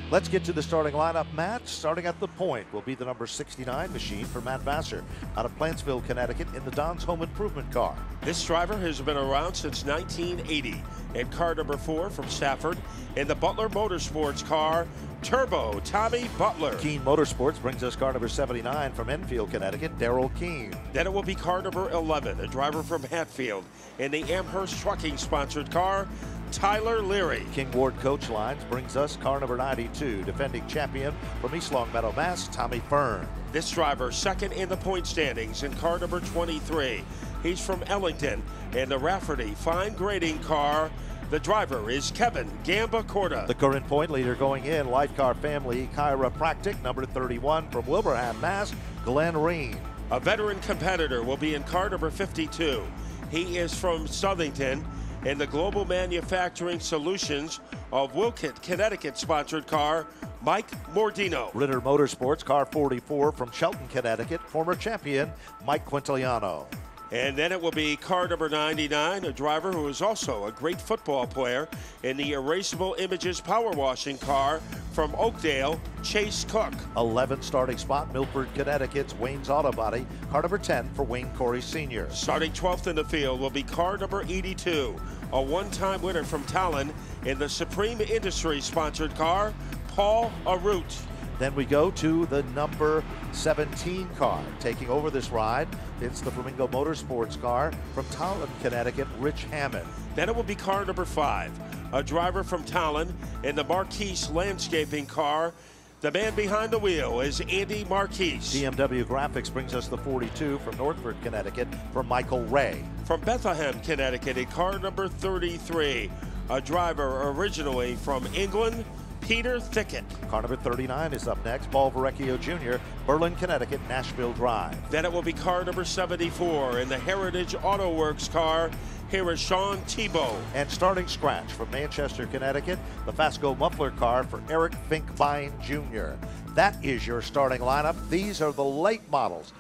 Let's get to the starting lineup, Matt. Starting at the point will be the number 69 machine for Matt Vassar out of Plantsville, Connecticut in the Don's Home Improvement car. This driver has been around since 1980. And car number 4 from Stafford in the Butler Motorsports car, Turbo Tommy Butler. Keene Motorsports brings us car number 79 from Enfield, Connecticut, Daryl Keene. Then it will be car number 11, a driver from Hatfield in the Amherst Trucking sponsored car, Tyler Leary. King Ward Coach Lines brings us car number 92, defending champion from East Longmeadow, Mass, Tommy Fern. This driver second in the point standings in car number 23. He's from Ellington in the Rafferty fine grading car. The driver is Kevin Gamba-Corda. The current point leader going in, Life Car Family Chiropractic, number 31 from Wilbraham, Mass, Glenn Reen. A veteran competitor will be in car number 52. He is from Southington in the Global Manufacturing Solutions of Wilkett, Connecticut sponsored car, Mike Mordino. Ritter Motorsports, car 44 from Shelton, Connecticut, former champion Mike Quintiliano. And then it will be car number 99, a driver who is also a great football player in the Erasable Images power washing car from Oakdale, Chase Cook. 11th starting spot, Milford, Connecticut's Wayne's Auto Body, car number 10 for Wayne Corey Sr. Starting 12th in the field will be car number 82, a one-time winner from Talon in the Supreme Industries sponsored car, Paul Arute. Then we go to the number 17 car. Taking over this ride, it's the Flamingo Motorsports car from Talon, Connecticut, Rich Hammond. Then it will be car number 5, a driver from Talon in the Marquise Landscaping car. The man behind the wheel is Andy Marquise. DMW Graphics brings us the 42 from Northford, Connecticut, from Michael Ray. From Bethlehem, Connecticut, in car number 33, a driver originally from England, Peter Thickett. Car number 39 is up next, Paul Verrecchio Jr., Berlin, Connecticut, Nashville Drive. Then it will be car number 74 in the Heritage Auto Works car. Here is Sean Tebow. And starting scratch from Manchester, Connecticut, the Fasco Muffler car for Eric Finkbein Jr. That is your starting lineup. These are the late models.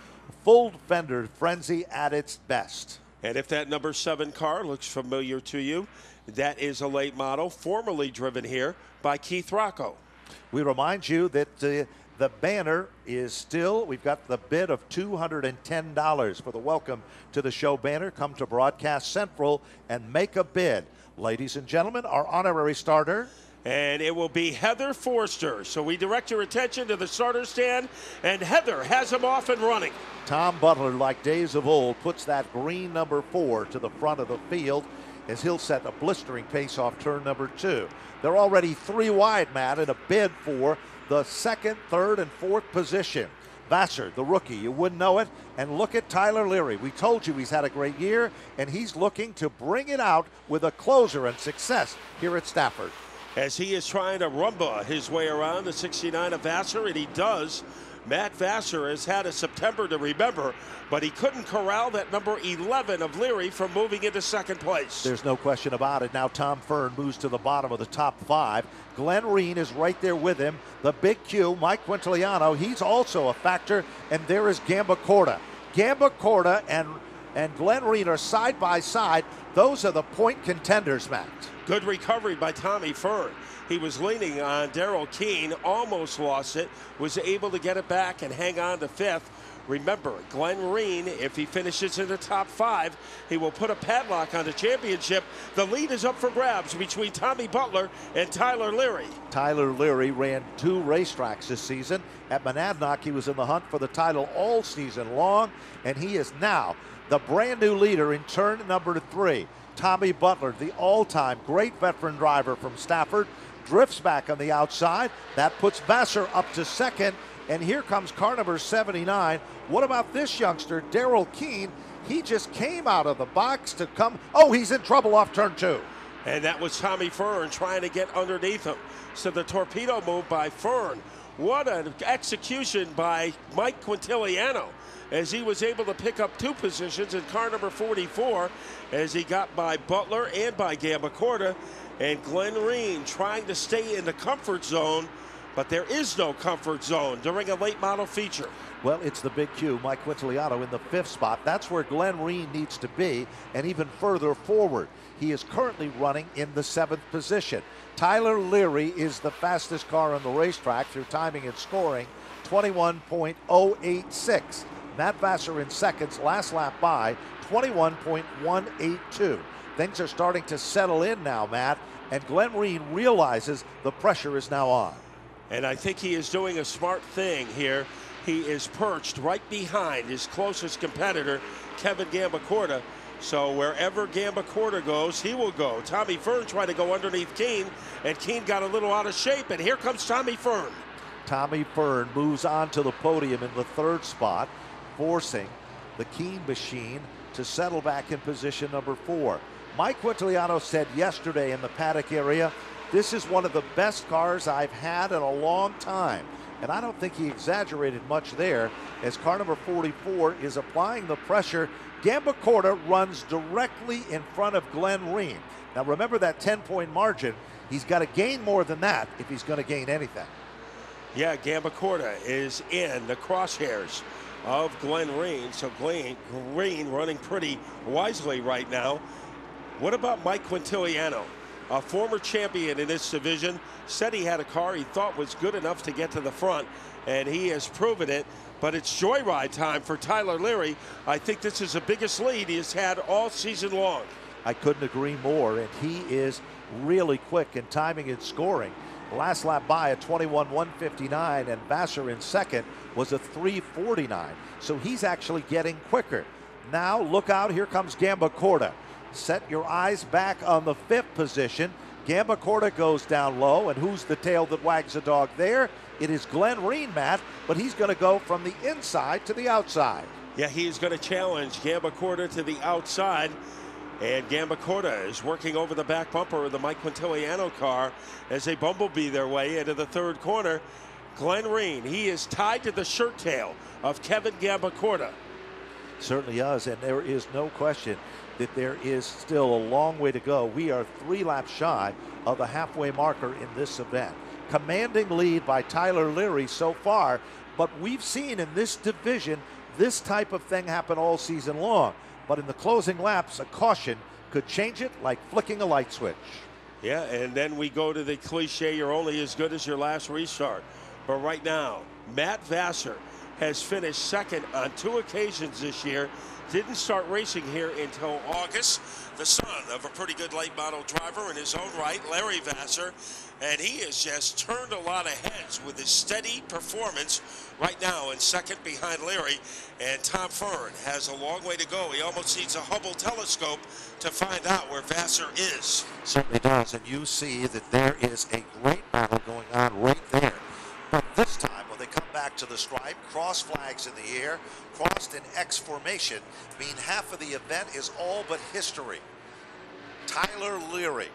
Full fender frenzy at its best. And if that number 7 car looks familiar to you, that is a late model, formerly driven here by Keith Rocco. We remind you that the banner is still, we've got the bid of $210 for the Welcome to the Show banner. Come to Broadcast Central and make a bid. Ladies and gentlemen, our honorary starter. And it will be Heather Forster. So we direct your attention to the starter stand, and Heather has him off and running. Tom Butler, like days of old, puts that green number 4 to the front of the field as he'll set a blistering pace off turn number 2. They're already 3 wide, Matt, in a bid for the 2nd, 3rd, and 4th position. Vassar, the rookie, you wouldn't know it. And look at Tyler Leary. We told you he's had a great year, and he's looking to bring it out with a closer and success here at Stafford. As he is trying to rumba his way around the 69 of Vassar, and he does. Matt Vassar has had a September to remember, but he couldn't corral that number 11 of Leary from moving into 2nd place. There's no question about it. Now Tom Fern moves to the bottom of the top 5. Glenn Reen is right there with him. The big Q, Mike Quintiliano, he's also a factor, and there is Gamba-Corda. Gamba-Corda and Glenn Reen are side by side. Those are the point contenders, Matt. Good recovery by Tommy Fern. He was leaning on Daryl Keene, almost lost it, was able to get it back and hang on to 5th. Remember, Glenn Reen, if he finishes in the top 5, he will put a padlock on the championship. The lead is up for grabs between Tommy Butler and Tyler Leary. Tyler Leary ran 2 racetracks this season. At Monadnock, he was in the hunt for the title all season long, and he is now the brand new leader in turn number 3. Tommy Butler, the all-time great veteran driver from Stafford, drifts back on the outside. That puts Vassar up to 2nd. And here comes car number 79. What about this youngster, Daryl Keene? He just came out of the box to come. Oh, he's in trouble off turn 2. And that was Tommy Fern trying to get underneath him. So the torpedo move by Fern. What an execution by Mike Quintiliano, as he was able to pick up 2 positions in car number 44 as he got by Butler and by Gamba-Corda. And Glenn Reen trying to stay in the comfort zone, but there is no comfort zone during a late model feature. Well, it's the big Q, Mike Quintiliano, in the 5th spot. That's where Glenn Reen needs to be, and even further forward. He is currently running in the 7th position. Tyler Leary is the fastest car on the racetrack through timing and scoring, 21.086. Matt Vassar in seconds, last lap by, 21.182. Things are starting to settle in now, Matt, and Glenn Reen realizes the pressure is now on. And I think he is doing a smart thing here. He is perched right behind his closest competitor, Kevin Gambacorta. So wherever Gambacorta goes, he will go. Tommy Fern tried to go underneath Keene, and Keene got a little out of shape, and here comes Tommy Fern. Tommy Fern moves on to the podium in the 3rd spot, forcing the Keene machine to settle back in position number 4. Mike Quintiliano said yesterday in the paddock area, this is one of the best cars I've had in a long time. And I don't think he exaggerated much there, as car number 44 is applying the pressure. Gambacorta runs directly in front of Glenn Reen. Now remember that 10-point margin. He's got to gain more than that if he's going to gain anything. Yeah, Gambacorta is in the crosshairs of Glenn Reen. So Glenn Reen running pretty wisely right now. What about Mike Quintiliano? A former champion in this division, said he had a car he thought was good enough to get to the front, and he has proven it. But it's joyride time for Tyler Leary. I think this is the biggest lead he has had all season long. I couldn't agree more, and he is really quick in timing and scoring. Last lap by at 21.159, and Vassar in second was a 3.49. So he's actually getting quicker. Now look out, here comes Gambacorta. Set your eyes back on the 5th position. Gambacorta goes down low, and who's the tail that wags the dog there? It is Glenn Reen, Matt, but he's going to go from the inside to the outside. Yeah, he's going to challenge Gambacorta to the outside, and Gambacorta is working over the back bumper of the Mike Quintiliano car as they bumblebee their way into the 3rd corner. Glenn Reen, he is tied to the shirt tail of Kevin Gambacorta. Certainly is, and there is no question that there is still a long way to go. We are 3 laps shy of the halfway marker in this event. Commanding lead by Tyler Leary so far, but we've seen in this division this type of thing happen all season long. But in the closing laps, a caution could change it like flicking a light switch. Yeah, and then we go to the cliche, you're only as good as your last restart. But right now, Matt Vassar has finished second on 2 occasions this year. Didn't start racing here until August. The son of a pretty good late model driver in his own right, Larry Vassar. And he has just turned a lot of heads with his steady performance right now in second behind Larry. And Tom Fern has a long way to go. He almost needs a Hubble telescope to find out where Vassar is. Certainly does, and you see that there is a great battle going on right there. But this time, when they come back to the stripe, cross flags in the air, crossed in X formation, mean half of the event is all but history. Tyler Leary,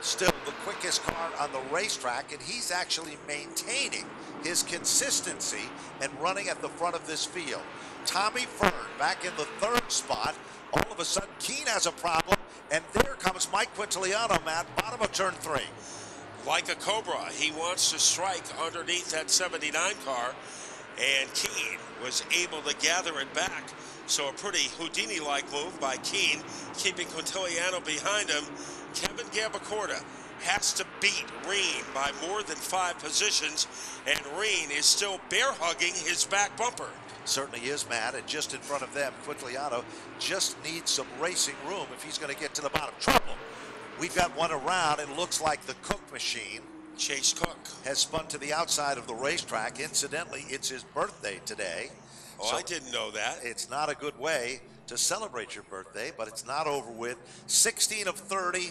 still the quickest car on the racetrack, and he's actually maintaining his consistency and running at the front of this field. Tommy Fern back in the 3rd spot. All of a sudden, Keene has a problem, and there comes Mike Quintiliano, Matt, bottom of turn 3. Like a cobra, he wants to strike underneath that 79 car, and Keene was able to gather it back. So a pretty Houdini-like move by Keene, keeping Quintiliano behind him. Kevin Gambacorta has to beat Reen by more than 5 positions, and Reen is still bear-hugging his back bumper. Certainly is, Matt, and just in front of them, Quintiliano just needs some racing room if he's going to get to the bottom. Trouble. We've got one around. It looks like the Cook machine, Chase Cook, has spun to the outside of the racetrack. Incidentally, it's his birthday today. Oh, so I didn't know that. It's not a good way to celebrate your birthday, but it's not over with. 16 of 30,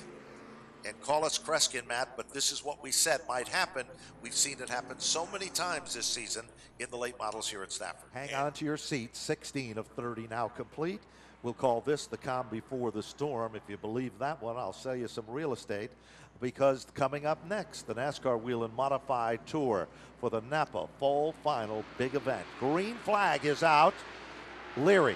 and call us Kreskin, Matt, but this is what we said might happen. We've seen it happen so many times this season in the late models here at Stafford. Hang on to your seats. 16 of 30 now complete. We'll call this the calm before the storm. If you believe that one, I'll sell you some real estate, because coming up next, the NASCAR Wheel and Modified Tour for the NAPA Fall Final big event. Green flag is out. Leary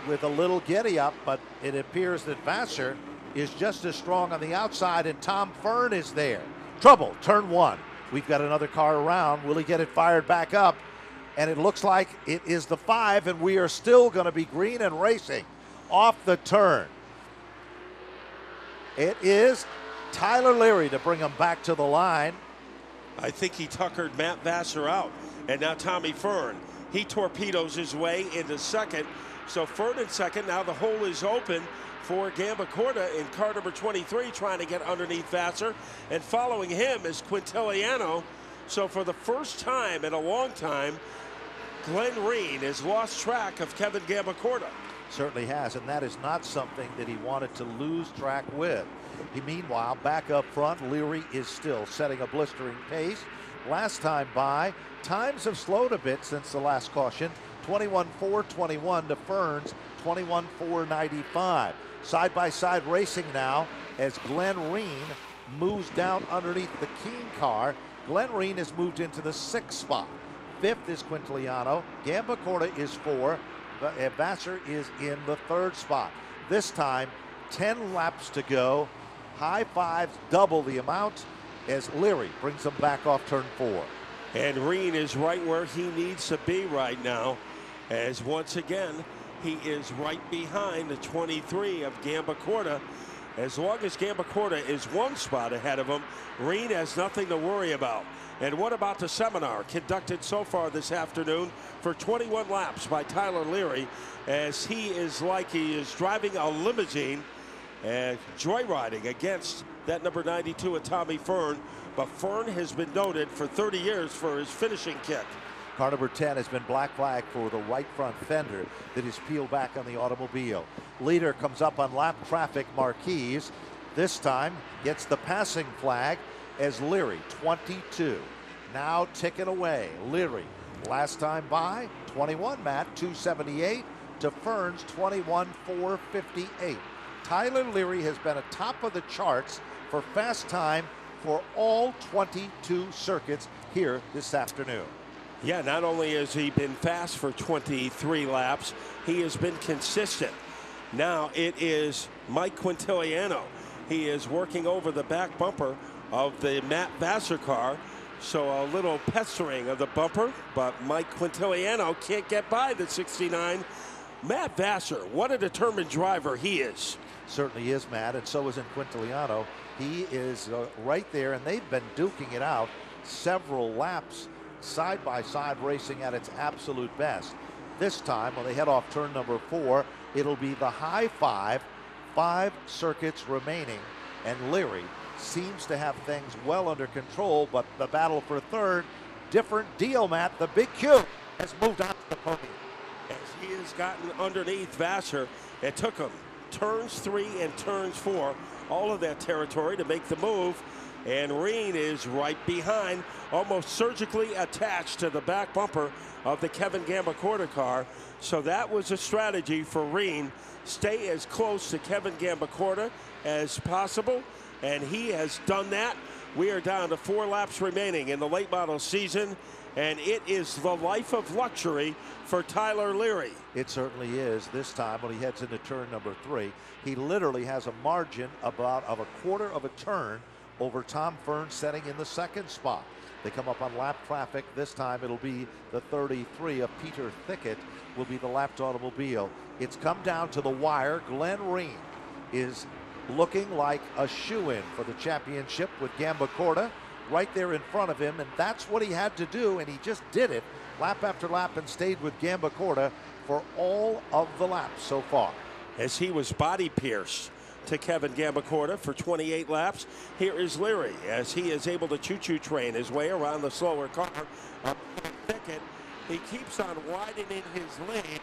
with a little giddy up, but it appears that Vassar is just as strong on the outside, and Tom Fern is there. Trouble, turn one. We've got another car around. Will he get it fired back up? And it looks like it is the 5, and we are still going to be green and racing off the turn. It is Tyler Leary to bring him back to the line. I think he tuckered Matt Vassar out. And now Tommy Fern, he torpedoes his way into second. So Fern in second. Now the hole is open for Gambacorta in car number 23, trying to get underneath Vassar. And following him is Quintiliano. So for the first time in a long time, Glenn Reen has lost track of Kevin Gambacorta. Certainly has, and that is not something that he wanted to lose track with. Meanwhile, back up front, Leary is still setting a blistering pace. Last time by, times have slowed a bit since the last caution. 21.421 to Fern's 21.495. Side-by-side racing now as Glenn Reen moves down underneath the Keene car. Glenn Reen has moved into the 6th spot. 5th is Quintiliano. Gambacorta is 4. Vassar is in the 3rd spot. This time, 10 laps to go. High fives double the amount as Leary brings them back off turn 4. And Reen is right where he needs to be right now, as once again, he is right behind the 23 of Gambacorta. As long as Gambacorta is 1 spot ahead of him, Reen has nothing to worry about. And what about the seminar conducted so far this afternoon for 21 laps by Tyler Leary, as he is like he is driving a limousine and joyriding against that number 92 of Tommy Fern. But Fern has been noted for 30 years for his finishing kick. Car number 10 has been black flag for the right front fender that is peeled back on the automobile. Leader comes up on lap traffic marquees. This time gets the passing flag as Leary, 22. Now ticking away. Leary, last time by, 21, Matt, 278 to Fern's 21.458. Tyler Leary has been atop of the charts for fast time for all 22 circuits here this afternoon. Yeah, not only has he been fast for 23 laps, he has been consistent. Now it is Mike Quintiliano. He is working over the back bumper of the Matt Vassar car. So a little pestering of the bumper, but Mike Quintiliano can't get by the 69. Matt Vassar, what a determined driver he is. Certainly is, Matt, and so is in Quintiliano. He is right there, and they've been duking it out several laps, side-by-side racing at its absolute best. This time, when they head off turn number 4, it'll be the high five, 5 circuits remaining, and Leary seems to have things well under control, but the battle for 3rd, different deal, Matt. The Big Q has moved on to the podium. As he has gotten underneath Vassar, it took him turns 3 and turns 4, all of that territory to make the move. And Reen is right behind, almost surgically attached to the back bumper of the Kevin Gambacorta car. So that was a strategy for Reen. Stay as close to Kevin Gambacorta as possible, and he has done that. We are down to 4 laps remaining in the late model season, and it is the life of luxury for Tyler Leary. It certainly is. This time when he heads into turn number 3, he literally has a margin about of a quarter of a turn over Tom Fern, setting in the 2nd spot. They come up on lap traffic. This time it'll be the 33 of Peter Thickett will be the lapped automobile. It's come down to the wire. Glenn Reen is looking like a shoe-in for the championship with Gambacorta right there in front of him, and that's what he had to do, and he just did it lap after lap and stayed with Gambacorta for all of the laps so far. As he was body pierced to Kevin Gambacorta for 28 laps, here is Leary as he is able to choo-choo train his way around the slower car. Thicket, he keeps on widening his lane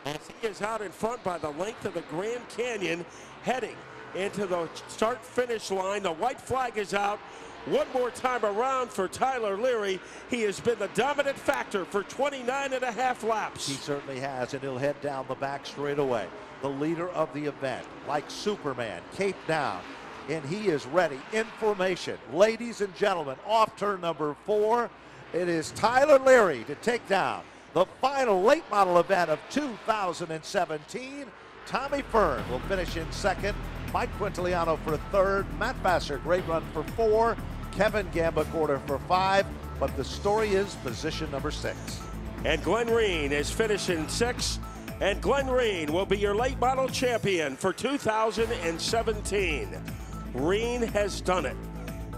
as he is out in front by the length of the Grand Canyon, heading into the start-finish line. The white flag is out. One more time around for Tyler Leary. He has been the dominant factor for 29.5 laps. He certainly has, and he'll head down the back straight away. The leader of the event, like Superman, cape down, and he is ready. In formation, ladies and gentlemen, off turn number 4, it is Tyler Leary to take down the final late model event of 2017. Tommy Fern will finish in 2nd. Mike Quintiliano for 3rd. Matt Vassar, great run for 4. Kevin Gamba quarter for 5, but the story is position number 6. And Glenn Reen is finishing 6th, and Glenn Reen will be your late model champion for 2017. Reen has done it.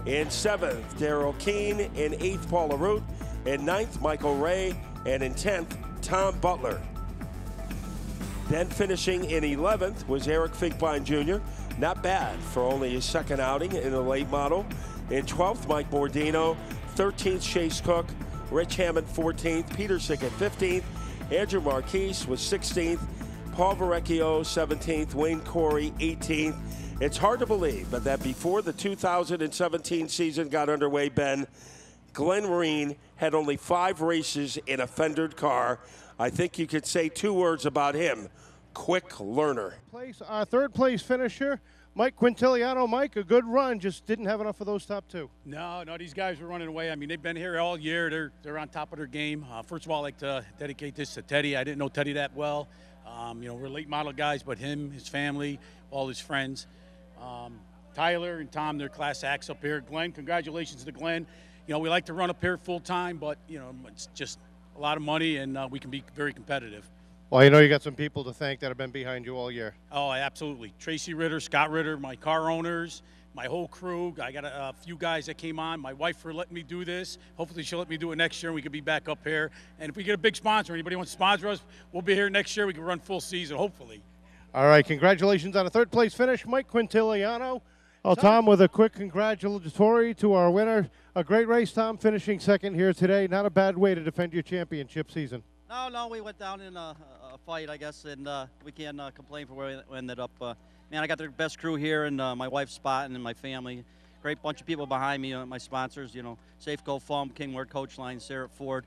In 7th, Daryl Keene. In 8th, Paula Root. In 9th, Michael Ray. And in 10th, Tom Butler. Then finishing in 11th was Eric Finkbein Jr. Not bad for only his second outing in the late model. In 12th, Mike Bordino. 13th, Chase Cook. Rich Hammond 14th. Peter Sick at 15th. Andrew Marquise was 16th. Paul Verrecchio 17th. Wayne Corey 18th. It's hard to believe, but that before the 2017 season got underway, Ben, Glenn Reen had only 5 races in a fendered car. I think you could say 2 words about him: quick learner. Our third place finisher, Mike Quintiliano. Mike, a good run, just didn't have enough of those top 2. No, these guys were running away. I mean, they've been here all year. They're on top of their game. First of all, I'd like to dedicate this to Teddy. I didn't know Teddy that well. We're late model guys, but him, his family, all his friends. Tyler and Tom, they're class acts up here. Glenn, congratulations to Glenn. We like to run up here full time, but it's just a lot of money, and we can be very competitive. Well, you got some people to thank that have been behind you all year. Oh, absolutely. Tracy Ritter, Scott Ritter, my car owners, my whole crew. I got a few guys that came on. My wife for letting me do this. Hopefully she'll let me do it next year and we can be back up here. And if we get a big sponsor, anybody wants to sponsor us, we'll be here next year. We can run full season, hopefully. All right, congratulations on a third place finish, Mike Quintiliano. Well, Tom, with a quick congratulatory to our winner. A great race, Tom, finishing second here today. Not a bad way to defend your championship season. No, we went down in a fight, I guess, and we can't complain for where we ended up. Man, I got the best crew here, and my wife's spotting and my family. Great bunch of people behind me, my sponsors, Safeco Foam, Kingward Coach Line, Sarah Ford,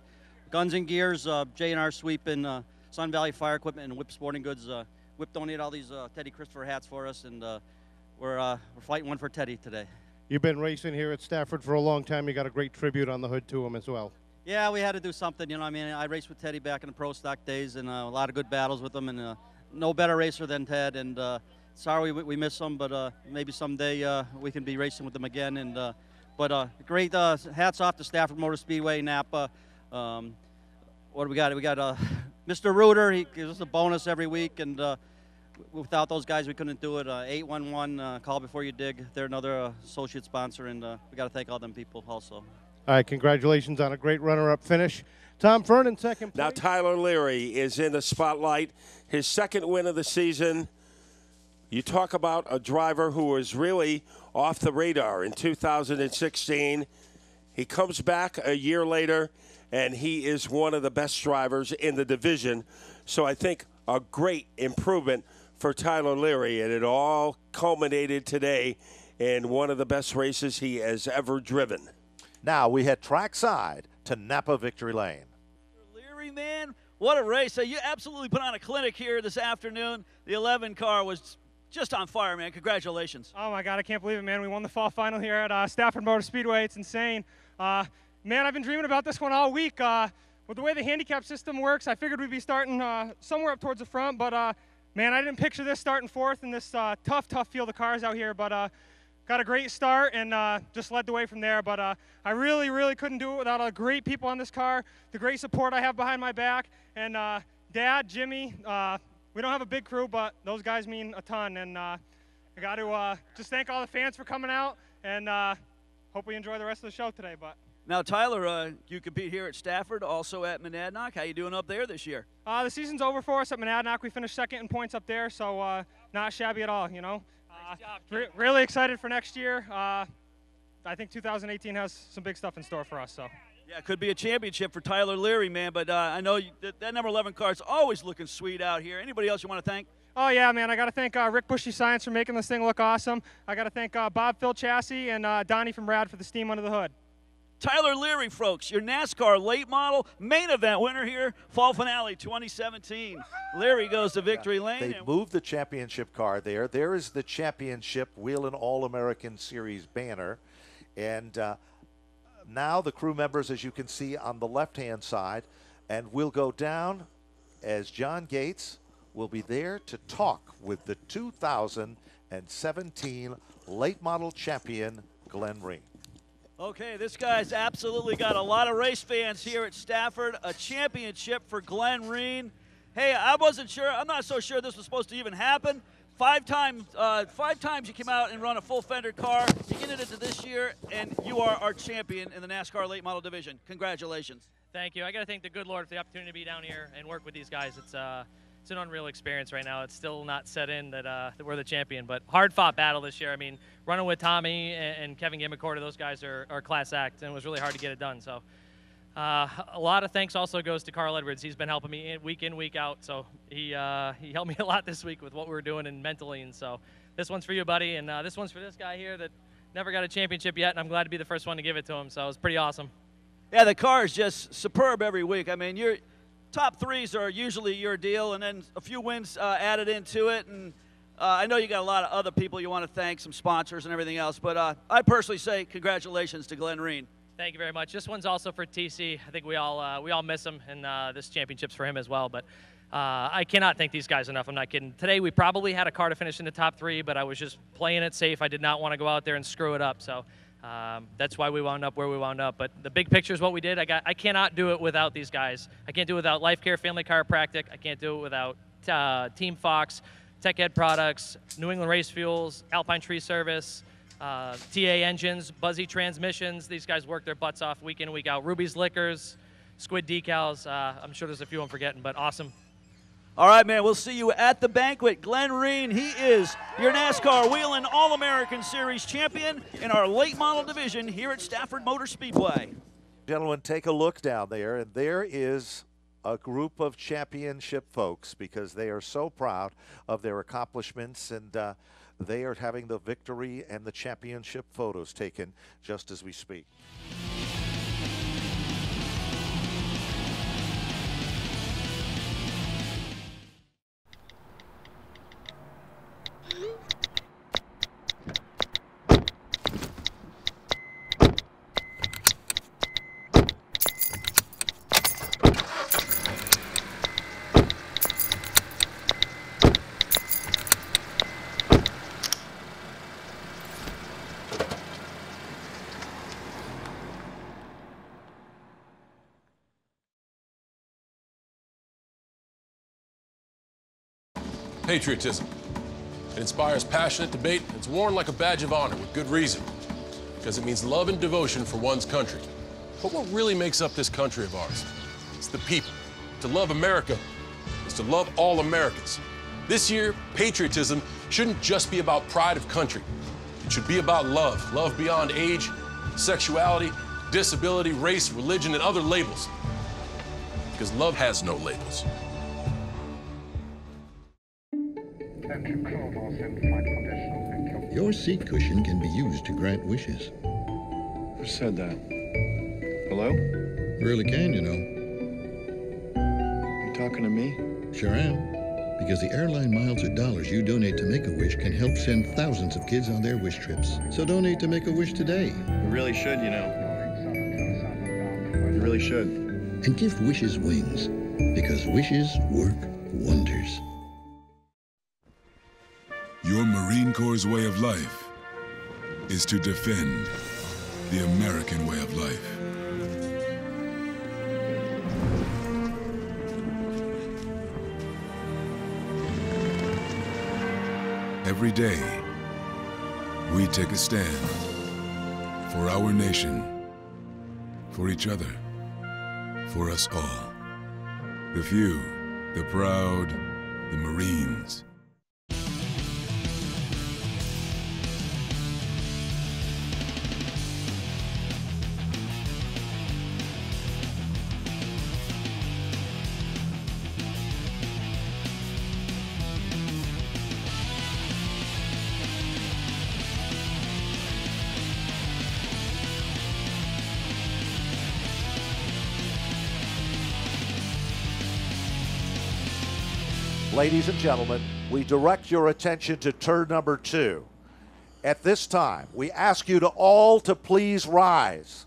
Guns and Gears, J&R Sweeping, Sun Valley Fire Equipment, and Whip Sporting Goods. Whip donated all these Teddy Christopher hats for us, and we're fighting one for Teddy today. You've been racing here at Stafford for a long time. You got a great tribute on the hood to him as well. Yeah, we had to do something. I raced with Teddy back in the pro stock days, and a lot of good battles with him, and no better racer than Ted. And sorry we miss him, but maybe someday we can be racing with him again. And but great hats off to Stafford Motor Speedway, NAPA. What do we got? We got Mr. Reuter. He gives us a bonus every week, and without those guys, we couldn't do it. 811, Call Before You Dig. They're another associate sponsor, and we got to thank all them people also. All right, congratulations on a great runner-up finish. Tom Fernan, second place. Now Tyler Leary is in the spotlight. His second win of the season. You talk about a driver who was really off the radar in 2016. He comes back a year later, and he is one of the best drivers in the division. So I think a great improvement for Tyler Leary, and it all culminated today in one of the best races he has ever driven. Now we head trackside to Napa Victory Lane. Leary, man, what a race. You absolutely put on a clinic here this afternoon. The 11 car was just on fire, man. Congratulations. Oh, my God, I can't believe it, man. We won the fall final here at Stafford Motor Speedway. It's insane. Man, I've been dreaming about this one all week. With the way the handicap system works, I figured we'd be starting somewhere up towards the front. But, man, I didn't picture this starting fourth in this tough field of cars out here. But got a great start and just led the way from there. But I really couldn't do it without great people on this car, the great support I have behind my back, and Dad, Jimmy. We don't have a big crew, but those guys mean a ton. And I got to just thank all the fans for coming out, and hope we enjoy the rest of the show today. But now, Tyler, you compete here at Stafford, also at Monadnock. How you doing up there this year? The season's over for us at Monadnock. We finished second in points up there, so not shabby at all, Nice job, really excited for next year. I think 2018 has some big stuff in store for us. So. Yeah, it could be a championship for Tyler Leary, man, but I know that number 11 car is always looking sweet out here. Anybody else you want to thank? Oh, yeah, man. I got to thank Rick Bushy Science for making this thing look awesome. I got to thank Bob Phil Chassis and Donnie from Rad for the steam under the hood. Tyler Leary, folks, your NASCAR late model main event winner here, fall finale 2017. Leary goes to Victory Lane. They moved the championship car there. There is the championship Whelen All-American Series banner. And now the crew members, as you can see on the left-hand side, and we'll go down as John Gates will be there to talk with the 2017 late model champion, Glenn Reen. Okay, this guy's absolutely got a lot of race fans here at Stafford. A championship for Glenn Reen. Hey, I wasn't sure. I'm not so sure this was supposed to even happen. Five times you came out and run a full fender car. You get it into this year, and you are our champion in the NASCAR late model division. Congratulations. Thank you. I got to thank the good Lord for the opportunity to be down here and work with these guys. It's an unreal experience right now. It's still not set in that we're the champion, but hard-fought battle this year. I mean, running with Tommy and Kevin Gamicorta, those guys are class act, and it was really hard to get it done. So a lot of thanks also goes to Carl Edwards. He's been helping me in, week out. So he helped me a lot this week with what we were doing and mentally. And so this one's for you, buddy, and this one's for this guy here that never got a championship yet, and I'm glad to be the first one to give it to him. So it was pretty awesome. Yeah, the car is just superb every week. I mean, your top threes are usually your deal, and then a few wins added into it. And I know you got a lot of other people you want to thank, some sponsors and everything else. But I personally say congratulations to Glenn Reen. Thank you very much. This one's also for TC. I think we all miss him, and this championship's for him as well. But I cannot thank these guys enough. I'm not kidding. Today we probably had a car to finish in the top three, but I was just playing it safe. I did not want to go out there and screw it up. So that's why we wound up where we wound up. But the big picture is what we did. I cannot do it without these guys. I can't do it without Life Care Family Chiropractic. I can't do it without Team Fox, Tech Ed Products, New England Race Fuels, Alpine Tree Service, TA Engines, Buzzy Transmissions. These guys work their butts off week in, week out. Ruby's Liquors, Squid Decals. I'm sure there's a few I'm forgetting, but awesome. All right, man, we'll see you at the banquet. Glenn Reen, he is your NASCAR Whelen All-American Series champion in our late model division here at Stafford Motor Speedway. Gentlemen, take a look down there, and there is a group of championship folks because they are so proud of their accomplishments, and they are having the victory and the championship photos taken just as we speak. Patriotism. It inspires passionate debate. It's worn like a badge of honor with good reason, because it means love and devotion for one's country. But what really makes up this country of ours? It's the people. To love America is to love all Americans. This year, patriotism shouldn't just be about pride of country. It should be about love. Love beyond age, sexuality, disability, race, religion, and other labels. Because love has no labels. Your seat cushion can be used to grant wishes. Who said that? Hello? Really can, you know. You talking to me? Sure am. Because the airline miles or dollars you donate to Make-A-Wish can help send thousands of kids on their wish trips. So donate to Make-A-Wish today. You really should, you know. You really should. And give wishes wings. Because wishes work wonders. Your Marine Corps' way of life is to defend the American way of life. Every day, we take a stand for our nation, for each other, for us all. The few, the proud, the Marines. Ladies and gentlemen, we direct your attention to turn number 2. At this time, we ask you to all to please rise.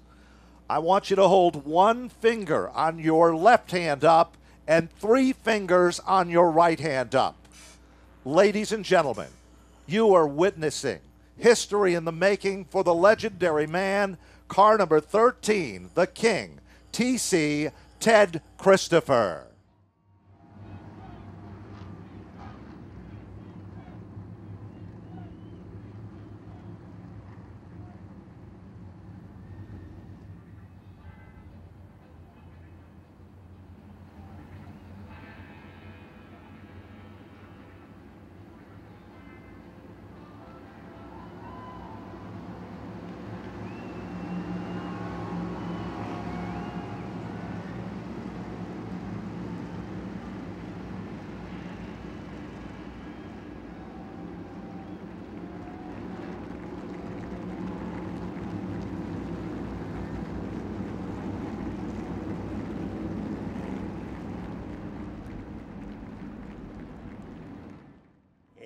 I want you to hold one finger on your left hand up and 3 fingers on your right hand up. Ladies and gentlemen, you are witnessing history in the making for the legendary man, car number 13, the King, TC Ted Christopher.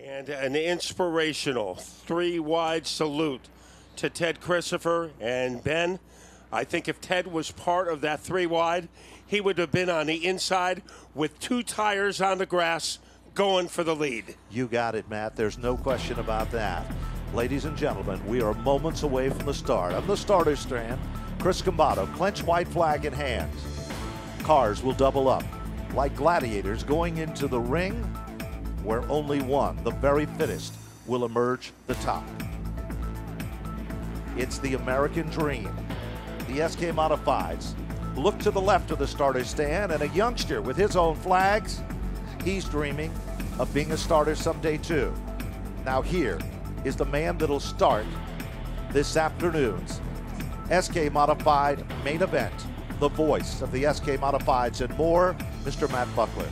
And an inspirational three-wide salute to Ted Christopher. And Ben, I think if Ted was part of that three-wide, he would have been on the inside with 2 tires on the grass going for the lead. You got it, Matt. There's no question about that. Ladies and gentlemen, we are moments away from the start. On the starter stand, Chris Gambato, clench white flag in hand. Cars will double up like gladiators going into the ring where only one, the very fittest, will emerge the top. It's the American dream. The SK Modifieds look to the left of the starter stand, and a youngster with his own flags, he's dreaming of being a starter someday too. Now here is the man that'll start this afternoon's SK Modified main event, the voice of the SK Modifieds and more, Mr. Matt Buckler.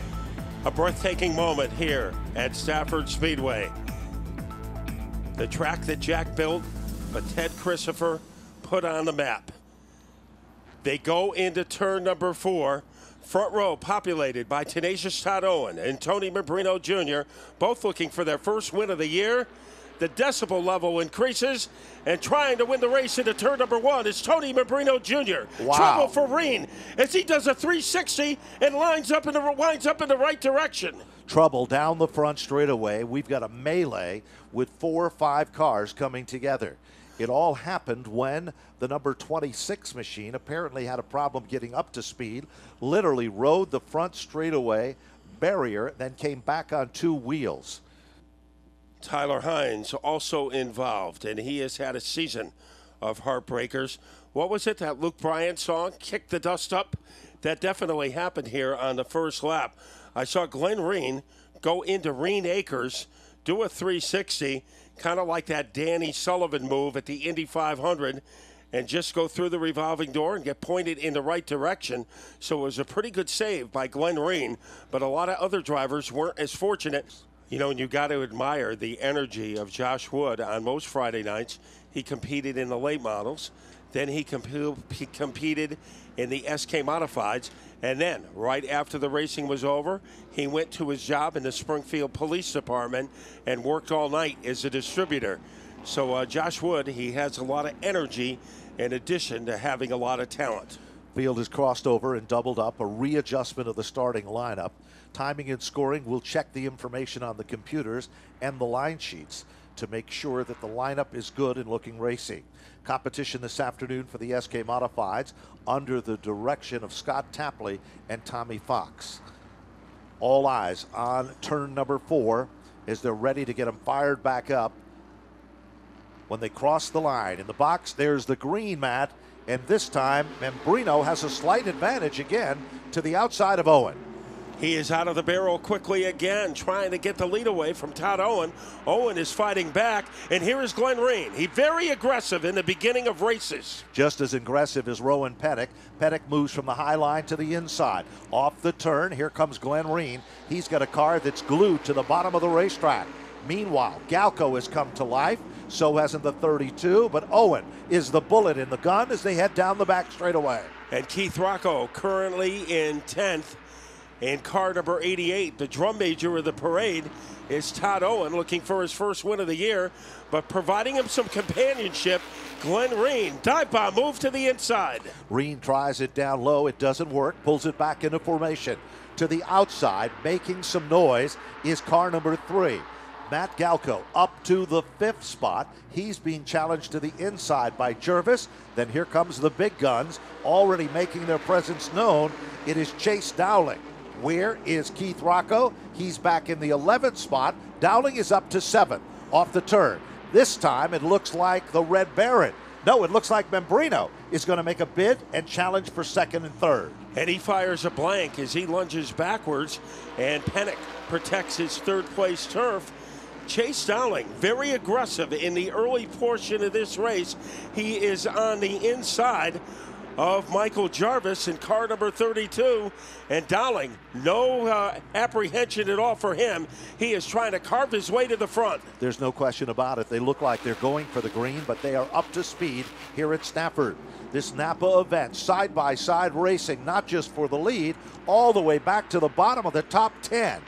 A breathtaking moment here at Stafford Speedway. The track that Jack built, but Ted Christopher put on the map. They go into turn number 4. Front row populated by tenacious Todd Owen and Tony Mabrino Jr., both looking for their first win of the year. The decibel level increases, and trying to win the race into turn number 1 is Tony Mabrino Jr. Wow. Trouble for Reen as he does a 360 and winds up in the right direction. Trouble down the front straightaway. We've got a melee with 4 or 5 cars coming together. It all happened when the number 26 machine apparently had a problem getting up to speed, literally rode the front straightaway barrier, then came back on 2 wheels. Tyler Hines also involved, and he has had a season of heartbreakers. What was it, that Luke Bryan song, Kick the Dust Up? That definitely happened here on the first lap. I saw Glenn Reen go into Reen Acres, do a 360, kind of like that Danny Sullivan move at the Indy 500, and just go through the revolving door and get pointed in the right direction. So it was a pretty good save by Glenn Reen, but a lot of other drivers weren't as fortunate. You know, and you got to admire the energy of Josh Wood on most Friday nights. He competed in the late models. Then he competed in the SK Modifieds. And then, right after the racing was over, he went to his job in the Springfield Police Department and worked all night as a distributor. So Josh Wood, he has a lot of energy in addition to having a lot of talent. Field has crossed over and doubled up, a readjustment of the starting lineup. Timing and scoring, we'll check the information on the computers and the line sheets to make sure that the lineup is good and looking racy. Competition this afternoon for the SK Modifieds under the direction of Scott Tapley and Tommy Fox. All eyes on turn number 4 as they're ready to get them fired back up. When they cross the line in the box, there's the green mat, and this time Membrino has a slight advantage again to the outside of Owen. He is out of the barrel quickly again, trying to get the lead away from Todd Owen. Owen is fighting back, and here is Glenn Reen. He's very aggressive in the beginning of races. Just as aggressive as Rowan Pettick. Pettick moves from the high line to the inside. Off the turn, here comes Glenn Reen. He's got a car that's glued to the bottom of the racetrack. Meanwhile, Galco has come to life. So hasn't the 32, but Owen is the bullet in the gun as they head down the back straightaway. And Keith Rocco currently in 10th. In car number 88, the drum major of the parade is Todd Owen, looking for his first win of the year, but providing him some companionship. Glenn Reen, dive bomb, move to the inside. Reen tries it down low, it doesn't work, pulls it back into formation. To the outside, making some noise, is car number 3. Matt Galco up to the 5th spot. He's being challenged to the inside by Jervis. Then here comes the big guns, already making their presence known. It is Chase Dowling. Where is Keith Rocco? He's back in the 11th spot. Dowling is up to 7th off the turn. This time it looks like the Red Baron. No, it looks like Membrino is going to make a bid and challenge for 2nd and 3rd. And he fires a blank as he lunges backwards, and Pennick protects his 3rd place turf. Chase Dowling, very aggressive in the early portion of this race. He is on the inside of Michael Jarvis in car number 32. And Dowling, no apprehension at all for him. He is trying to carve his way to the front. There's no question about it. They look like they're going for the green, but they are up to speed here at Stafford. This NAPA event, side-by-side racing, not just for the lead, all the way back to the bottom of the top 10.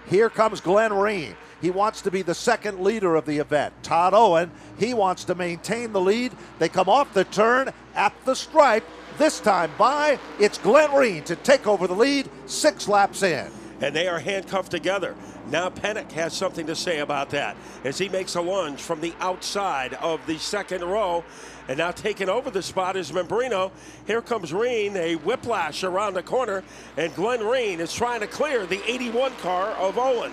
Here comes Glenn Reen. He wants to be the 2nd leader of the event. Todd Owen, he wants to maintain the lead. They come off the turn at the stripe. This time by, it's Glenn Reen to take over the lead 6 laps in. And they are handcuffed together. Now Pennick has something to say about that as he makes a lunge from the outside of the 2nd row. And now taking over the spot is Membrino. Here comes Reen, a whiplash around the corner, and Glenn Reen is trying to clear the 81 car of Owen.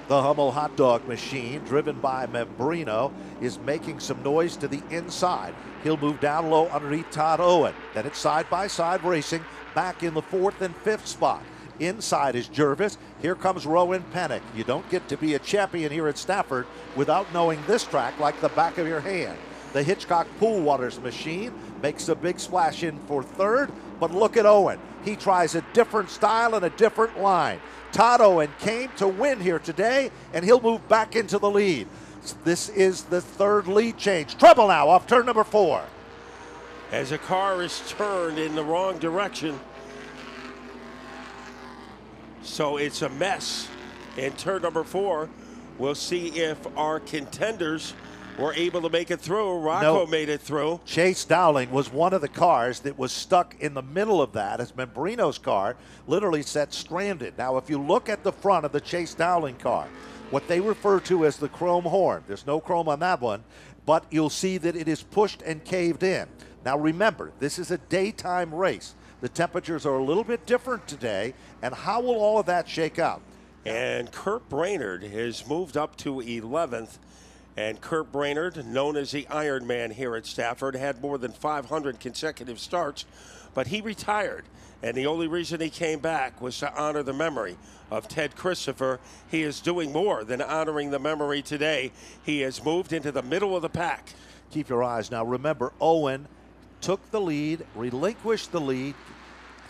The Hummel hot dog machine, driven by Membrino, is making some noise to the inside. He'll move down low underneath Todd Owen. Then it's side-by-side racing back in the 4th and 5th spot. Inside is Jervis. Here comes Rowan Pennick. You don't get to be a champion here at Stafford without knowing this track like the back of your hand. The Hitchcock Pool Waters machine makes a big splash in for 3rd, but look at Owen. He tries a different style and a different line. Todd Owen came to win here today, and he'll move back into the lead. This is the 3rd lead change. Trouble now off turn number 4. As a car is turned in the wrong direction. So it's a mess in turn number 4. We'll see if our contenders were able to make it through. Rocco made it through. Chase Dowling was one of the cars that was stuck in the middle of that as Membrino's car literally sat stranded. Now, if you look at the front of the Chase Dowling car, what they refer to as the chrome horn, there's no chrome on that one, but you'll see that it is pushed and caved in. Now, remember, this is a daytime race. The temperatures are a little bit different today, and how will all of that shake out? And Kurt Brainerd has moved up to 11th. And Kurt Brainerd, known as the Iron Man here at Stafford, had more than 500 consecutive starts, but he retired. And the only reason he came back was to honor the memory of Ted Christopher. He is doing more than honoring the memory today. He has moved into the middle of the pack. Keep your eyes. Now, remember, Owen took the lead, relinquished the lead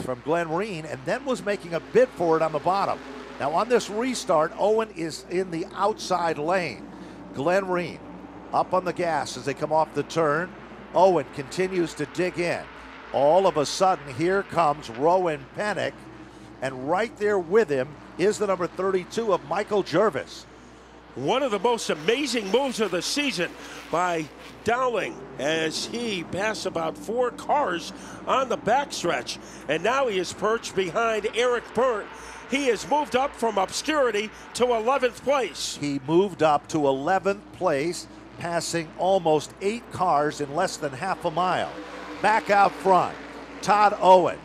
from Glenn Reen, and then was making a bid for it on the bottom. Now, on this restart, Owen is in the outside lane. Glenn Reen up on the gas as they come off the turn. Owen continues to dig in. All of a sudden, here comes Rowan Pennick, and right there with him is the number 32 of Michael Jervis. One of the most amazing moves of the season by Dowling as he passed about 4 cars on the backstretch, and now he is perched behind Eric Burt. He has moved up from obscurity to 11th place. He moved up to 11th place, passing almost 8 cars in less than half a mile. Back out front, Todd Owen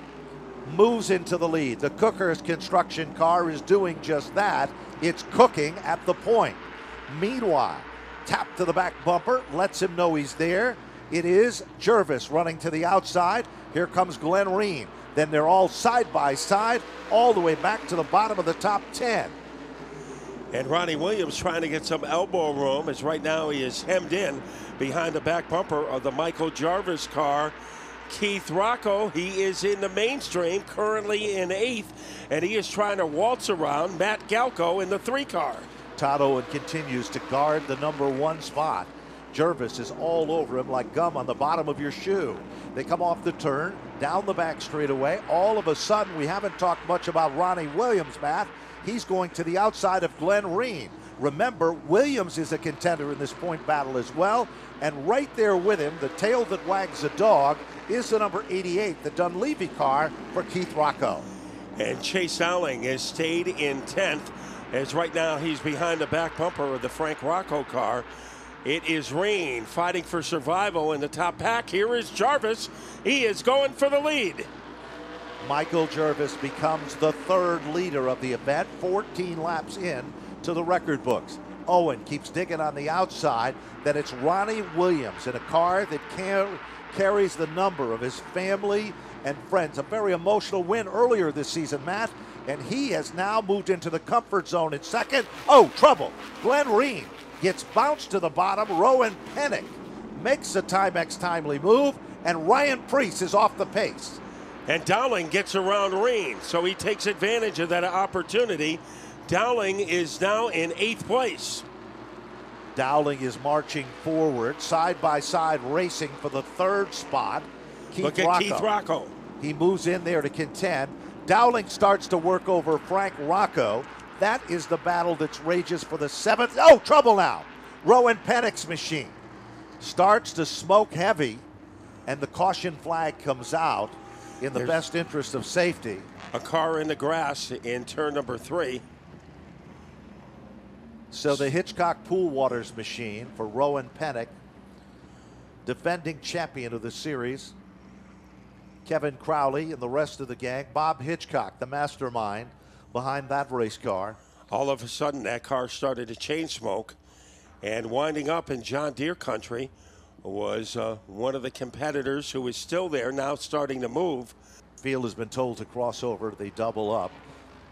moves into the lead. The Cooker's construction car is doing just that. It's cooking at the point. Meanwhile, tap to the back bumper, lets him know he's there. It is Jervis running to the outside. Here comes Glenn Reen. Then they're all side by side, all the way back to the bottom of the top 10. And Ronnie Williams trying to get some elbow room, as right now he is hemmed in behind the back bumper of the Michael Jarvis car. Keith Rocco, he is in the mainstream, currently in 8th, and he is trying to waltz around Matt Galco in the 3 car. Todd Owen continues to guard the number 1 spot. Jervis is all over him like gum on the bottom of your shoe. They come off the turn, down the back straightaway. All of a sudden, we haven't talked much about Ronnie Williams, Matt. He's going to the outside of Glenn Reen. Remember, Williams is a contender in this point battle as well. And right there with him, the tail that wags the dog, is the number 88, the Dunleavy car for Keith Rocco. And Chase Dowling has stayed in 10th. as right now he's behind the back bumper of the Frank Rocco car. It is Reen fighting for survival in the top pack. Here is Jarvis. He is going for the lead. Michael Jarvis becomes the third leader of the event, 14 laps in to the record books. Owen keeps digging on the outside. Then it's Ronnie Williams in a car that carries the number of his family and friends. A very emotional win earlier this season, Matt, and he has now moved into the comfort zone in second. Oh, trouble. Glenn Reen gets bounced to the bottom. Rowan Pennick makes the Timex timely move, and Ryan Preece is off the pace. And Dowling gets around Reen, so he takes advantage of that opportunity. Dowling is now in 8th place. Dowling is marching forward, side by side, racing for the third spot. Look at Keith Rocco. He moves in there to contend. Dowling starts to work over Frank Rocco. That is the battle that rages for the 7th. Oh, trouble now. Rowan Pennick's machine starts to smoke heavy, and the caution flag comes out in the best interest of safety. A car in the grass in turn number 3. So the Hitchcock Pool Waters machine for Rowan Pennick, defending champion of the series. Kevin Crowley and the rest of the gang. Bob Hitchcock, the mastermind behind that race car. All of a sudden, that car started to chain smoke, and winding up in John Deere country was one of the competitors who is still there, now starting to move. Field has been told to cross over. They double up.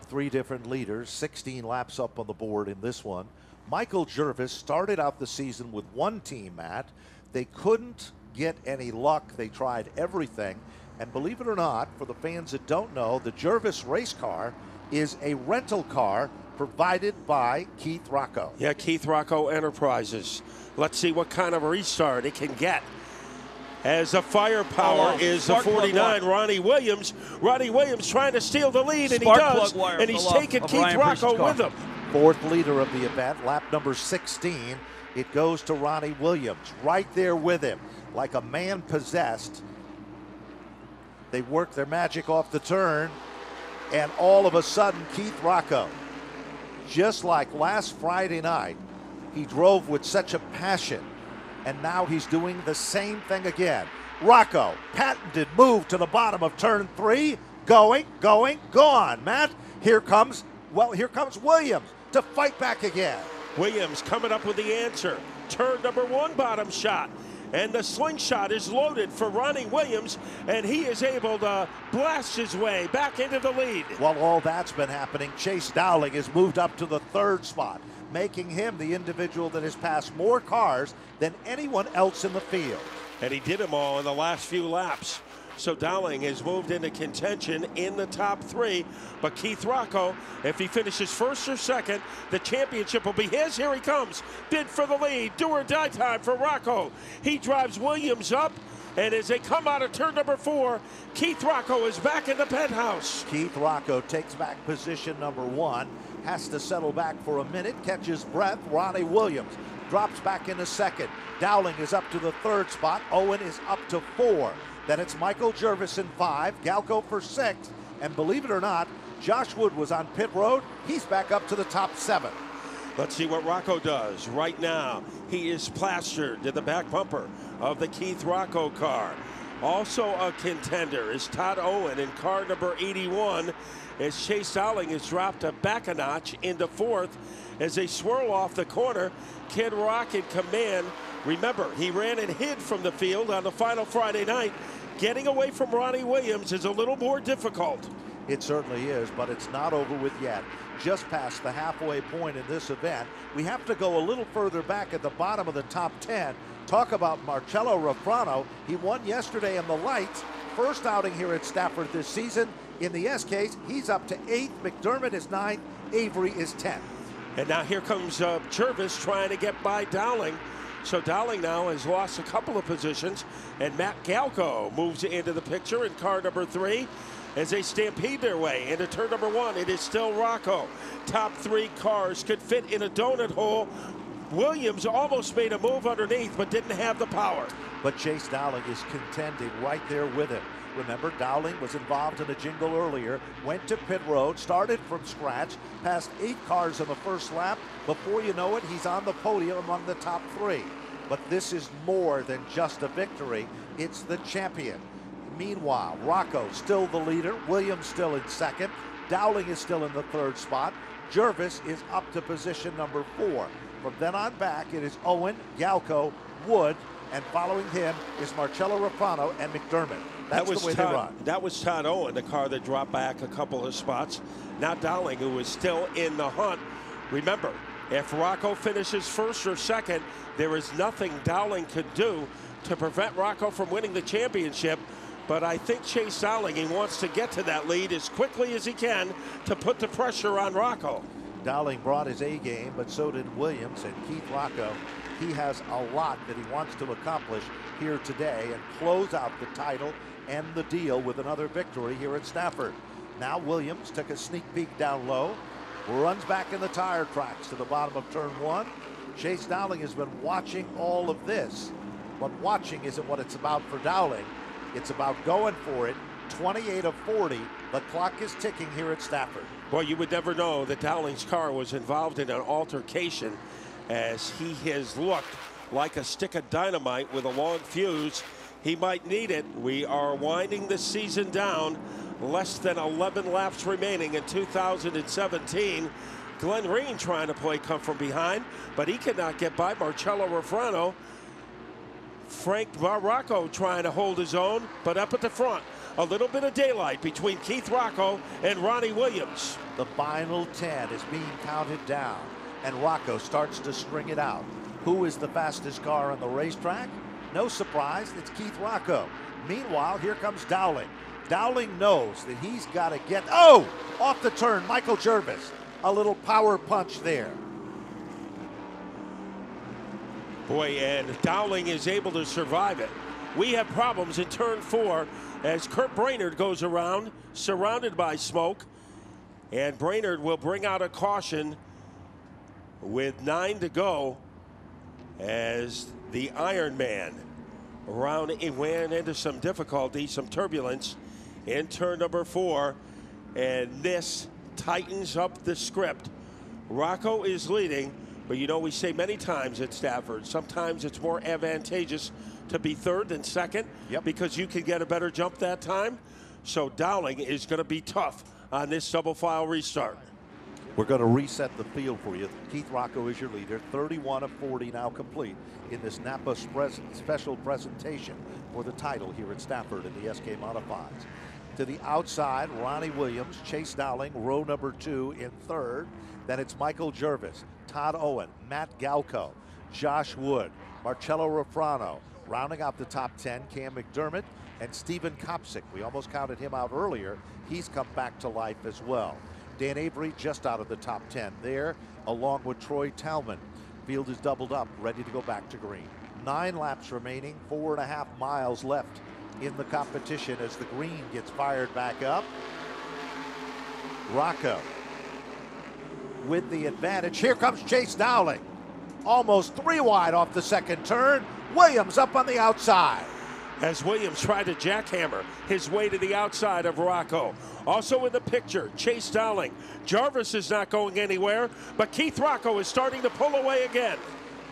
3 different leaders, 16 laps up on the board in this one. Michael Jarvis started out the season with one team, Matt. They couldn't get any luck. They tried everything. And believe it or not, for the fans that don't know, the Jarvis race car is a rental car provided by Keith Rocco. Yeah, Keith Rocco Enterprises. Let's see what kind of a restart it can get. As the firepower is the 49, Ronnie Williams. Ronnie Williams trying to steal the lead, and he does. And he's taking Keith Rocco with him. 4th leader of the event, lap number 16. It goes to Ronnie Williams, right there with him, like a man possessed. They work their magic off the turn, and all of a sudden, Keith Rocco, just like last Friday night, he drove with such a passion. And now he's doing the same thing again. Rocco, patented move to the bottom of turn 3. Going, gone. Matt, here comes Williams to fight back again. Williams coming up with the answer. Turn number 1, bottom shot. And the slingshot is loaded for Ronnie Williams, and he is able to blast his way back into the lead. While all that's been happening, Chase Dowling has moved up to the 3rd spot, making him the individual that has passed more cars than anyone else in the field. And he did them all in the last few laps. So Dowling has moved into contention in the top 3. But Keith Rocco, if he finishes 1st or 2nd, the championship will be his. Here he comes. Bid for the lead. Do or die time for Rocco. He drives Williams up. And as they come out of turn number 4, Keith Rocco is back in the penthouse. Keith Rocco takes back position number 1. Has to settle back for a minute. Catches breath. Ronnie Williams drops back into 2nd. Dowling is up to the 3rd spot. Owen is up to 4. Then it's Michael Jarvis in 5, Galco for 6, and believe it or not, Josh Wood was on pit road. He's back up to the top 7. Let's see what Rocco does right now. He is plastered to the back bumper of the Keith Rocco car. Also a contender is Todd Owen in car number 81, as Chase Dowling has dropped back a notch into 4th as they swirl off the corner. Kid Rock in command. Remember, he ran and hid from the field on the final Friday night. Getting away from Ronnie Williams is a little more difficult. It certainly is, but it's not over with yet. Just past the halfway point in this event. We have to go a little further back at the bottom of the top 10. Talk about Marcello Rafrano. He won yesterday in the lights. First outing here at Stafford this season. In the S-Case, he's up to 8th. McDermott is 9th. Avery is 10th. And now here comes Jarvis trying to get by Dowling. So Dowling now has lost a couple of positions, and Matt Galco moves into the picture in car number 3 as they stampede their way into turn number 1. It is still Rocco. Top 3 cars could fit in a donut hole. Williams almost made a move underneath, but didn't have the power. But Chase Dowling is contending right there with him. Remember, Dowling was involved in a jingle earlier, went to pit road, started from scratch, passed 8 cars in the first lap. Before you know it, he's on the podium among the top 3. But this is more than just a victory. It's the champion. Meanwhile, Rocco still the leader. Williams still in second. Dowling is still in the 3rd spot. Jervis is up to position number 4. From then on back, it is Owen, Galco, Wood, and following him is Marcello Rafano and McDermott. That's the way they run. That was Todd Owen, the car that dropped back a couple of spots. Not Dowling, who is still in the hunt. Remember, if Rocco finishes 1st or 2nd, there is nothing Dowling could do to prevent Rocco from winning the championship. But I think Chase Dowling, he wants to get to that lead as quickly as he can to put the pressure on Rocco. Dowling brought his A game, but so did Williams and Keith Rocco. He has a lot that he wants to accomplish here today and close out the title and the deal with another victory here at Stafford. Now Williams took a sneak peek down low, runs back in the tire tracks to the bottom of turn 1. Chase Dowling has been watching all of this, but watching isn't what it's about for Dowling. It's about going for it. 28 of 40. The clock is ticking here at Stafford. Well, you would never know that Dowling's car was involved in an altercation, as he has looked like a stick of dynamite with a long fuse. He might need it. We are winding the season down. Less than 11 laps remaining in 2017. Glenn Reen trying to play come from behind, but he cannot get by Marcello Rafano. Frank Rocco trying to hold his own, but up at the front, a little bit of daylight between Keith Rocco and Ronnie Williams. The final 10 is being counted down, and Rocco starts to string it out. Who is the fastest car on the racetrack? No surprise, it's Keith Rocco. Meanwhile, here comes Dowling. Dowling knows that he's got to get, off the turn, Michael Jervis. A little power punch there. Boy, and Dowling is able to survive it. We have problems in turn 4 as Kurt Brainerd goes around, surrounded by smoke. And Brainerd will bring out a caution with 9 to go as the Iron Man ran into some difficulty, some turbulence in turn number 4. And this tightens up the script. Rocco is leading. But you know, we say many times at Stafford, sometimes it's more advantageous to be 3rd than 2nd because you can get a better jump that time. So Dowling is going to be tough on this double file restart. We're going to reset the field for you. Keith Rocco is your leader, 31 of 40 now complete in this NAPA special presentation for the title here at Stafford in the SK Modifieds. To the outside, Ronnie Williams, Chase Dowling, row number 2 in 3rd. Then it's Michael Jervis, Todd Owen, Matt Galco, Josh Wood, Marcello Rafano. Rounding out the top 10, Cam McDermott and Stephen Kopsick. We almost counted him out earlier. He's come back to life as well. Dan Avery just out of the top 10 there, along with Troy Talman. Field is doubled up, ready to go back to green. 9 laps remaining, 4.5 miles left in the competition as the green gets fired back up. Rocco with the advantage. Here comes Chase Dowling. Almost 3 wide off the 2nd turn. Williams up on the outside. As Williams tried to jackhammer his way to the outside of Rocco. Also in the picture, Chase Dowling. Jarvis is not going anywhere, but Keith Rocco is starting to pull away again.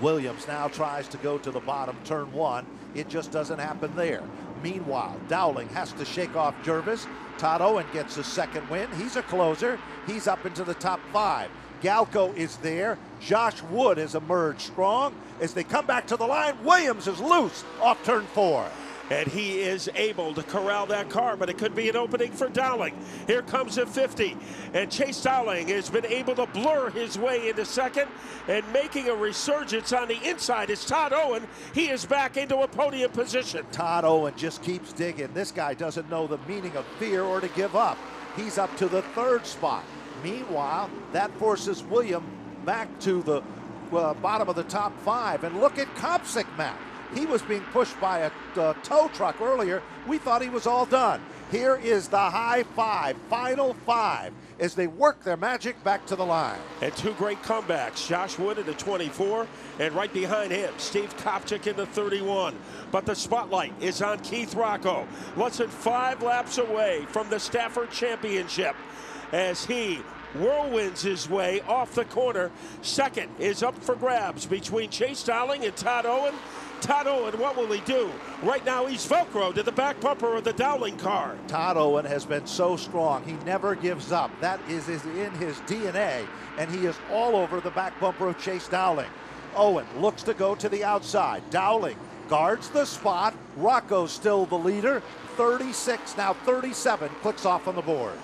Williams now tries to go to the bottom, turn 1. It just doesn't happen there. Meanwhile, Dowling has to shake off Jervis. Todd Owen gets his 2nd win. He's a closer. He's up into the top 5. Galco is there. Josh Wood has emerged strong. As they come back to the line, Williams is loose off turn 4. And he is able to corral that car, but it could be an opening for Dowling. Here comes a 50, and Chase Dowling has been able to blur his way into 2nd, and making a resurgence on the inside is Todd Owen. He is back into a podium position. Todd Owen just keeps digging. This guy doesn't know the meaning of fear or to give up. He's up to the 3rd spot. Meanwhile, that forces William back to the bottom of the top 5. And look at Kopsick, Matt. He was being pushed by a tow truck earlier. We thought he was all done. Here is the high five, final five, as they work their magic back to the line. And two great comebacks. Josh Wood at the 24, and right behind him, Steve Kopchak in the 31. But the spotlight is on Keith Rocco, less than 5 laps away from the Stafford Championship, as he whirlwinds his way off the corner. Second is up for grabs between Chase Dowling and Todd Owen. Todd Owen, what will he do? Right now, he's Velcro to the back bumper of the Dowling car. Todd Owen has been so strong. He never gives up. That is in his DNA, and he is all over the back bumper of Chase Dowling. Owen looks to go to the outside. Dowling guards the spot. Rocco's still the leader. 36, now 37, clicks off on the board.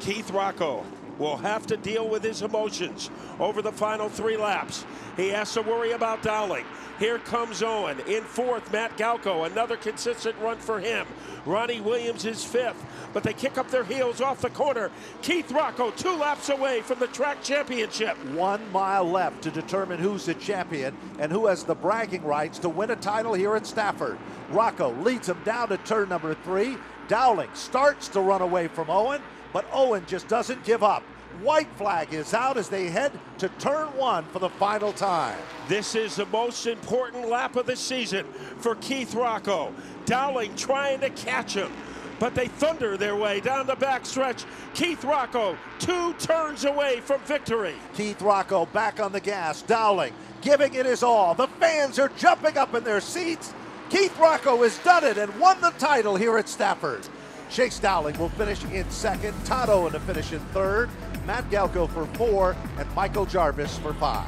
Keith Rocco will have to deal with his emotions over the final 3 laps. He has to worry about Dowling. Here comes Owen. In 4th, Matt Galco. Another consistent run for him. Ronnie Williams is 5th, but they kick up their heels off the corner. Keith Rocco 2 laps away from the track championship. 1 mile left to determine who's the champion and who has the bragging rights to win a title here at Stafford. Rocco leads him down to turn number 3. Dowling starts to run away from Owen, but Owen just doesn't give up. White flag is out as they head to turn 1 for the final time. This is the most important lap of the season for Keith Rocco. Dowling trying to catch him, but they thunder their way down the backstretch. Keith Rocco 2 turns away from victory. Keith Rocco back on the gas. Dowling giving it his all. The fans are jumping up in their seats. Keith Rocco has done it and won the title here at Stafford. Chase Dowling will finish in 2nd. Todd Owen to finish in 3rd. Matt Galco for 4, and Michael Jarvis for 5.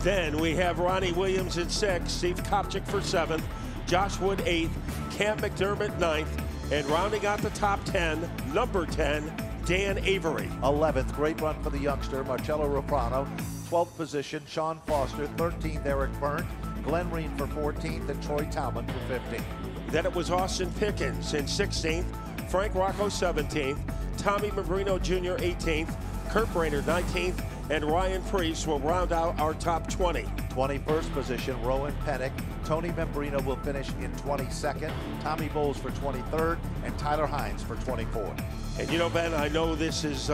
Then we have Ronnie Williams in 6th, Steve Kopchak for 7th, Josh Wood 8th, Cam McDermott 9th, and rounding out the top 10, number 10, Dan Avery. 11th, great run for the youngster, Marcello Raprano. 12th position, Sean Foster. 13th, Eric Byrne. Glenn Reen for 14th, and Troy Talman for 15th. Then it was Austin Pickens in 16th, Frank Rocco 17th, Tommy Marino Jr. 18th, Kurt Brainerd 19th, and Ryan Priest will round out our top 20. 21st position, Rowan Pennick. Tony Membrino will finish in 22nd. Tommy Bowles for 23rd, and Tyler Hines for 24th. And you know, Ben, I know this is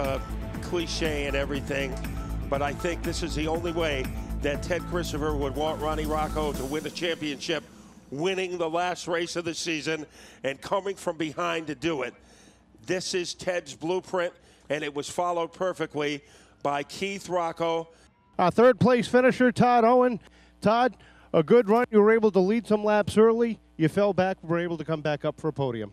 cliche and everything, but I think this is the only way that Ted Christopher would want Ronnie Rocco to win the championship, winning the last race of the season and coming from behind to do it. This is Ted's blueprint, and it was followed perfectly by Keith Rocco. Our 3rd place finisher, Todd Owen. Todd, a good run. You were able to lead some laps early. You fell back, were able to come back up for a podium.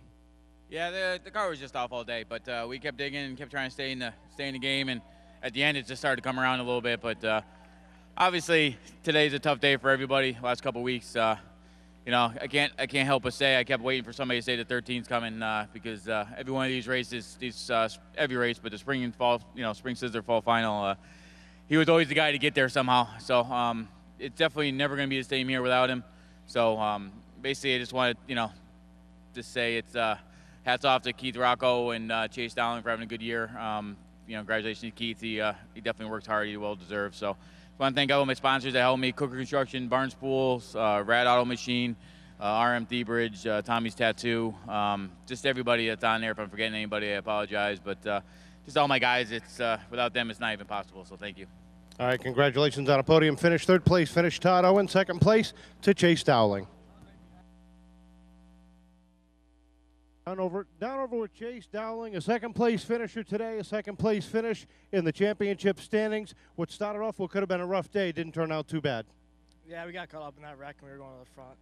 Yeah, the car was just off all day, but we kept digging and kept trying to stay in the game, and at the end it just started to come around a little bit. But obviously today's a tough day for everybody. Last couple weeks, you know, I can't help but say I kept waiting for somebody to say the 13's coming because every one of these races, every race, but the spring and fall, you know, spring scissor fall final, he was always the guy to get there somehow. So it's definitely never going to be the same year without him. So basically, I just wanted, you know, to say it's hats off to Keith Rocco and Chase Dowling for having a good year. You know, congratulations to Keith. He definitely worked hard. He well deserved. So. I want to thank all of my sponsors that helped me: Cooker Construction, Barnes Pools, Rad Auto Machine, RM Bridge, Tommy's Tattoo, just everybody that's on there. If I'm forgetting anybody, I apologize. But just all my guys, it's without them, it's not even possible. So thank you. All right, congratulations on a podium finish. 3rd place finish, Todd Owen. 2nd place to Chase Dowling. Down over with Chase Dowling, a 2nd place finisher today, a 2nd place finish in the championship standings. What started off what could have been a rough day didn't turn out too bad. Yeah, we got caught up in that wreck when we were going to the front.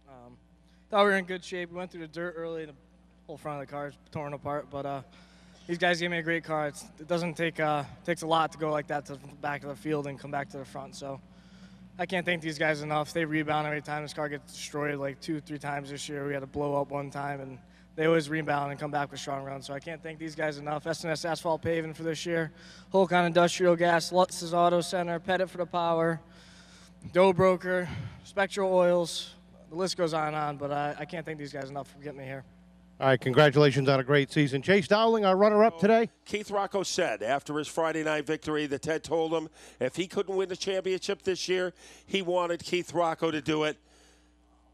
Thought we were in good shape. We went through the dirt early, and the whole front of the car is torn apart. But these guys gave me a great car. It doesn't take takes a lot to go like that to the back of the field and come back to the front. So I can't thank these guys enough. They rebound every time. This car gets destroyed like 2-3 times this year. We had to blow up one time, and they always rebound and come back with strong runs. So I can't thank these guys enough. SNS Asphalt Paving for this year, Holcon Industrial Gas, Lutz's Auto Center, Pettit for the power, Doe Broker, Spectral Oils. The list goes on, but I can't thank these guys enough for getting me here. All right, congratulations on a great season. Chase Dowling, our runner-up today. Keith Rocco said after his Friday night victory that Ted told him if he couldn't win the championship this year, he wanted Keith Rocco to do it.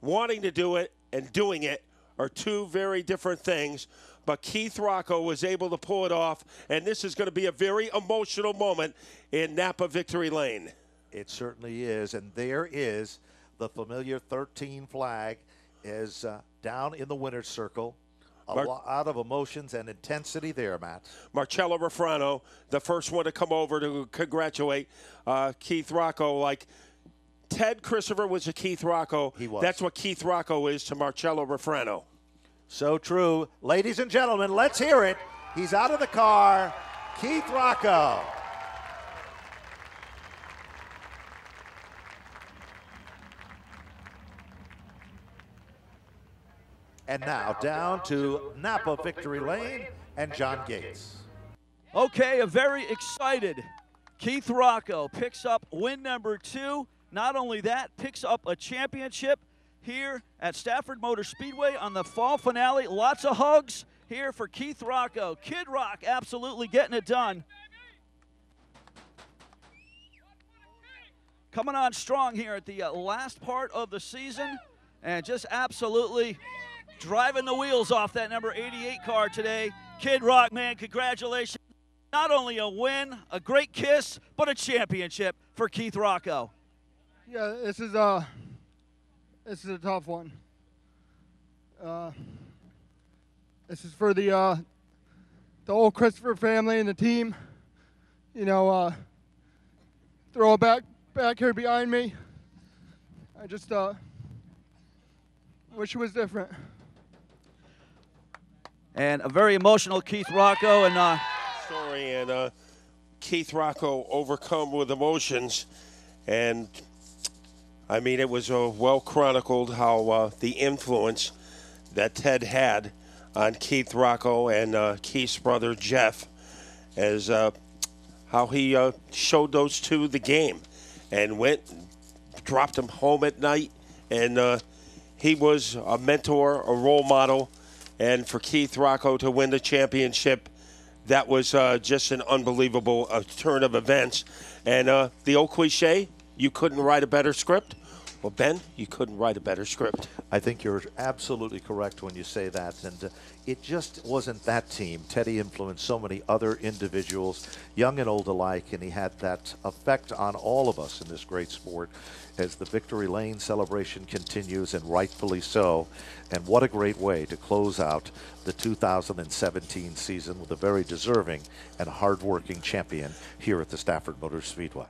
Wanting to do it and doing it are two very different things. But Keith Rocco was able to pull it off, and this is going to be a very emotional moment in Napa Victory Lane. It certainly is, and there is the familiar 13 flag is down in the winner's circle. A lot of emotions and intensity there, Matt. Marcello Refrano, the first one to come over to congratulate Keith Rocco. Like Ted Christopher was a Keith Rocco. He was. That's what Keith Rocco is to Marcello Refrano. So true. Ladies and gentlemen, let's hear it. He's out of the car, Keith Rocco. And now down to Napa Victory Lane and John Gates. Okay, a very excited Keith Rocco picks up win number 2. Not only that, picks up a championship here at Stafford Motor Speedway on the fall finale. Lots of hugs here for Keith Rocco. Kid Rock absolutely getting it done. Coming on strong here at the last part of the season and just absolutely driving the wheels off that number 88 car today. Kid Rock, man, congratulations. Not only a win, a great kiss, but a championship for Keith Rocco. Yeah, this is a tough one. This is for the old Christopher family and the team. You know, throw it back here behind me. I just wish it was different. And a very emotional Keith Rocco and story, and Keith Rocco overcome with emotions, and I mean it was well chronicled how the influence that Ted had on Keith Rocco and Keith's brother Jeff, as how he showed those two the game and dropped them home at night, and he was a mentor, a role model. And for Keith Rocco to win the championship, that was just an unbelievable turn of events. And the old cliche, you couldn't write a better script. Well, Ben, you couldn't write a better script. I think you're absolutely correct when you say that. And it just wasn't that team. Teddy influenced so many other individuals, young and old alike, and he had that effect on all of us in this great sport as the Victory Lane celebration continues, and rightfully so. And what a great way to close out the 2017 season with a very deserving and hardworking champion here at the Stafford Motor Speedway.